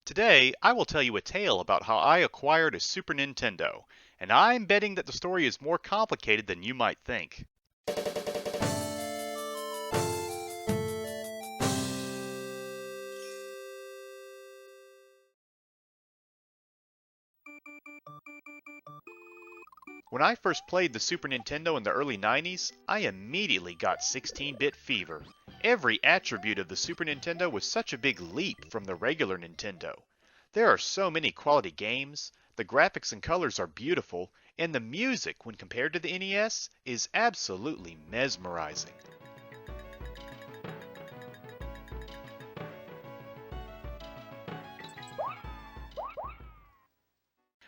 Today, I will tell you a tale about how I acquired a Super Nintendo, and I'm betting that the story is more complicated than you might think. When I first played the Super Nintendo in the early 90s, I immediately got 16-bit fever. Every attribute of the Super Nintendo was such a big leap from the regular Nintendo. There are so many quality games, the graphics and colors are beautiful, and the music, when compared to the NES, is absolutely mesmerizing.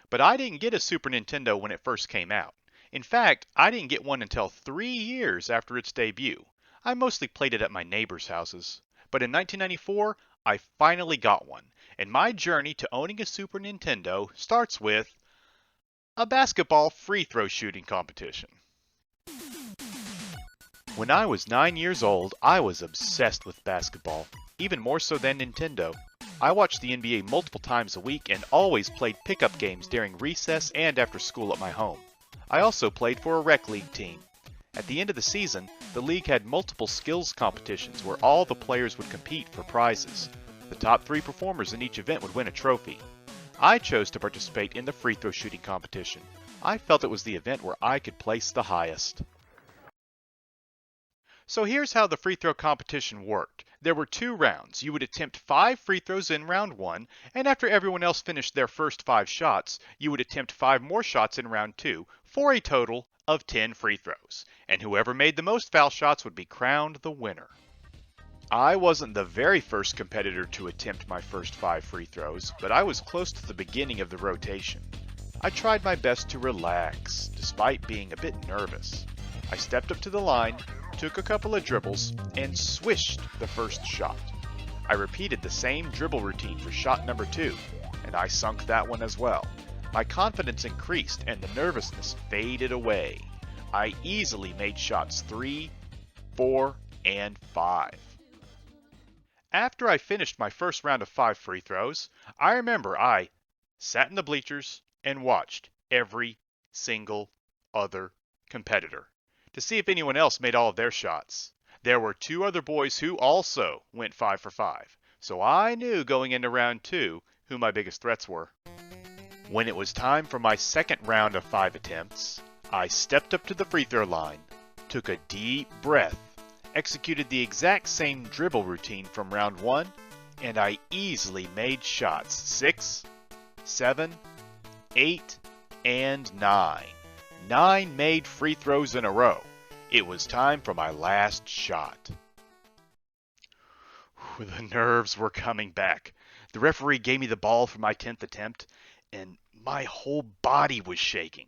But I didn't get a Super Nintendo when it first came out. In fact, I didn't get one until 3 years after its debut. I mostly played it at my neighbors' houses. But in 1994, I finally got one, and my journey to owning a Super Nintendo starts with a basketball free throw shooting competition. When I was 9 years old, I was obsessed with basketball, even more so than Nintendo. I watched the NBA multiple times a week and always played pickup games during recess and after school at my home. I also played for a rec league team. At the end of the season, the league had multiple skills competitions where all the players would compete for prizes. The top 3 performers in each event would win a trophy. I chose to participate in the free throw shooting competition. I felt it was the event where I could place the highest. So here's how the free throw competition worked. There were 2 rounds. You would attempt 5 free throws in round 1, and after everyone else finished their first 5 shots, you would attempt 5 more shots in round 2 for a total of 10 free throws. And whoever made the most foul shots would be crowned the winner. I wasn't the very first competitor to attempt my first 5 free throws, but I was close to the beginning of the rotation. I tried my best to relax, despite being a bit nervous. I stepped up to the line, took a couple of dribbles, and swished the first shot. I repeated the same dribble routine for shot number 2, and I sunk that one as well. My confidence increased and the nervousness faded away. I easily made shots 3, 4, and 5. After I finished my first round of 5 free throws, I remember I sat in the bleachers and watched every single other competitor to see if anyone else made all of their shots. There were 2 other boys who also went 5 for 5, so I knew going into round 2 who my biggest threats were. When it was time for my second round of 5 attempts, I stepped up to the free throw line, took a deep breath, executed the exact same dribble routine from round 1, and I easily made shots 6, 7, 8, and 9. 9 made free throws in a row. It was time for my last shot. The nerves were coming back. The referee gave me the ball for my 10th attempt, and my whole body was shaking.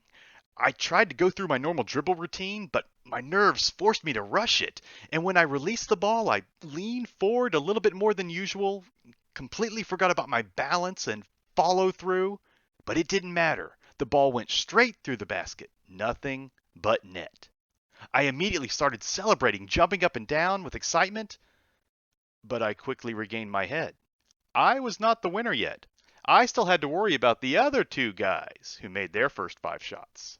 I tried to go through my normal dribble routine, but my nerves forced me to rush it. And when I released the ball, I leaned forward a little bit more than usual, completely forgot about my balance and follow through. But it didn't matter. The ball went straight through the basket. Nothing but net. I immediately started celebrating, jumping up and down with excitement, but I quickly regained my head. I was not the winner yet. I still had to worry about the other 2 guys who made their first 5 shots.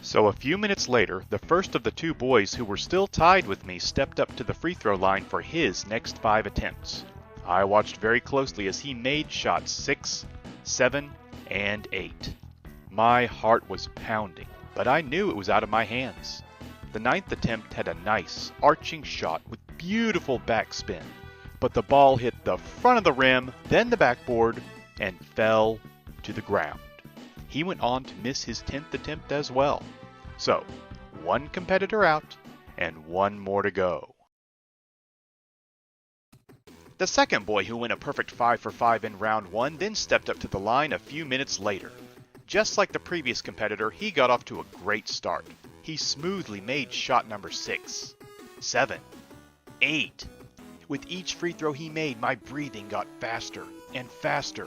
So a few minutes later, the first of the 2 boys who were still tied with me stepped up to the free throw line for his next 5 attempts. I watched very closely as he made shots 6, 7, and 8. My heart was pounding, but I knew it was out of my hands. The 9th attempt had a nice, arching shot with beautiful backspin, but the ball hit the front of the rim, then the backboard, and fell to the ground. He went on to miss his 10th attempt as well. So, 1 competitor out, and 1 more to go. The second boy who went a perfect 5 for 5 in round 1 then stepped up to the line a few minutes later. Just like the previous competitor, he got off to a great start. He smoothly made shot number 6, 7, 8. With each free throw he made, my breathing got faster and faster.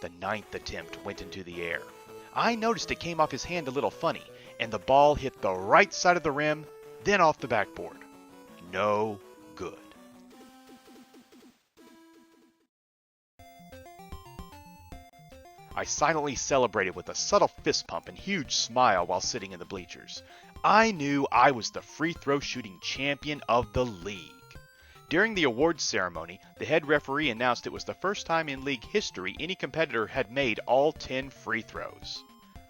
The 9th attempt went into the air. I noticed it came off his hand a little funny, and the ball hit the right side of the rim, then off the backboard. No good. I silently celebrated with a subtle fist pump and huge smile while sitting in the bleachers. I knew I was the free throw shooting champion of the league. During the awards ceremony, the head referee announced it was the first time in league history any competitor had made all 10 free throws.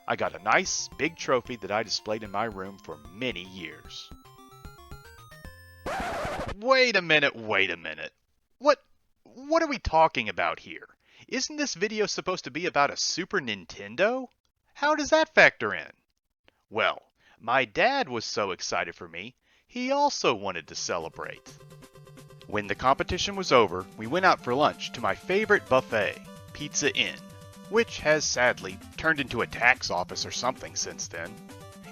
I got a nice, big trophy that I displayed in my room for many years. Wait a minute. What are we talking about here? Isn't this video supposed to be about a Super Nintendo? How does that factor in? Well, my dad was so excited for me, he also wanted to celebrate. When the competition was over, we went out for lunch to my favorite buffet, Pizza Inn, which has sadly turned into a tax office or something since then.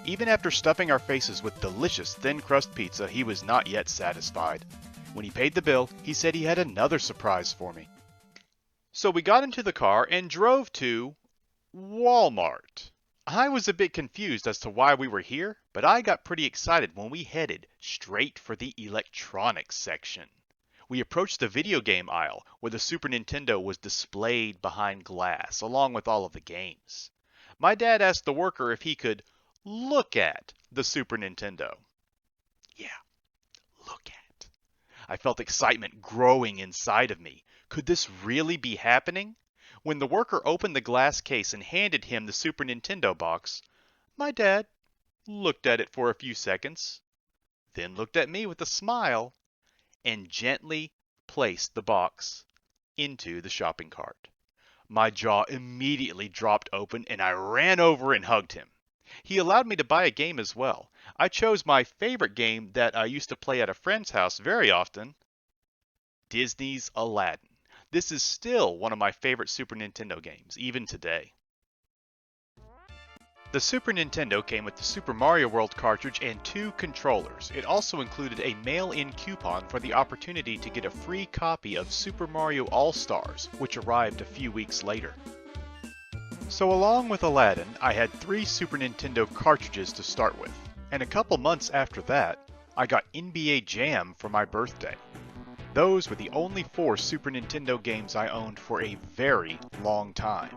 Even after stuffing our faces with delicious thin crust pizza, he was not yet satisfied. When he paid the bill, he said he had another surprise for me. So we got into the car and drove to Walmart. I was a bit confused as to why we were here, but I got pretty excited when we headed straight for the electronics section. We approached the video game aisle where the Super Nintendo was displayed behind glass along with all of the games. My dad asked the worker if he could look at the Super Nintendo. Yeah, look at. I felt excitement growing inside of me. Could this really be happening? When the worker opened the glass case and handed him the Super Nintendo box, my dad looked at it for a few seconds, then looked at me with a smile, and gently placed the box into the shopping cart. My jaw immediately dropped open and I ran over and hugged him. He allowed me to buy a game as well. I chose my favorite game that I used to play at a friend's house very often, Disney's Aladdin. This is still one of my favorite Super Nintendo games, even today. The Super Nintendo came with the Super Mario World cartridge and 2 controllers. It also included a mail-in coupon for the opportunity to get a free copy of Super Mario All-Stars, which arrived a few weeks later. So along with Aladdin, I had 3 Super Nintendo cartridges to start with, and a couple months after that, I got NBA Jam for my birthday. Those were the only 4 Super Nintendo games I owned for a very long time.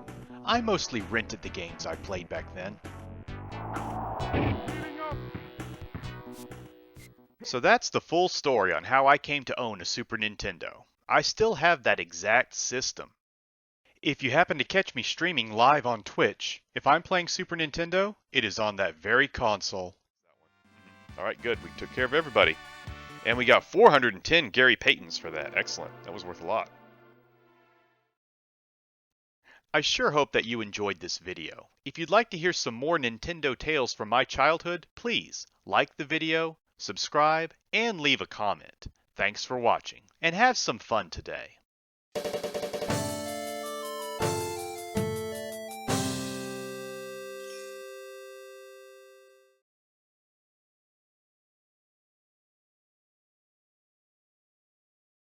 I mostly rented the games I played back then. So that's the full story on how I came to own a Super Nintendo. I still have that exact system. If you happen to catch me streaming live on Twitch, if I'm playing Super Nintendo, it is on that very console. Alright, good. We took care of everybody. And we got 410 Gary Paytons for that. Excellent. That was worth a lot. I sure hope that you enjoyed this video. If you'd like to hear some more Nintendo tales from my childhood, please like the video, subscribe, and leave a comment. Thanks for watching, and have some fun today.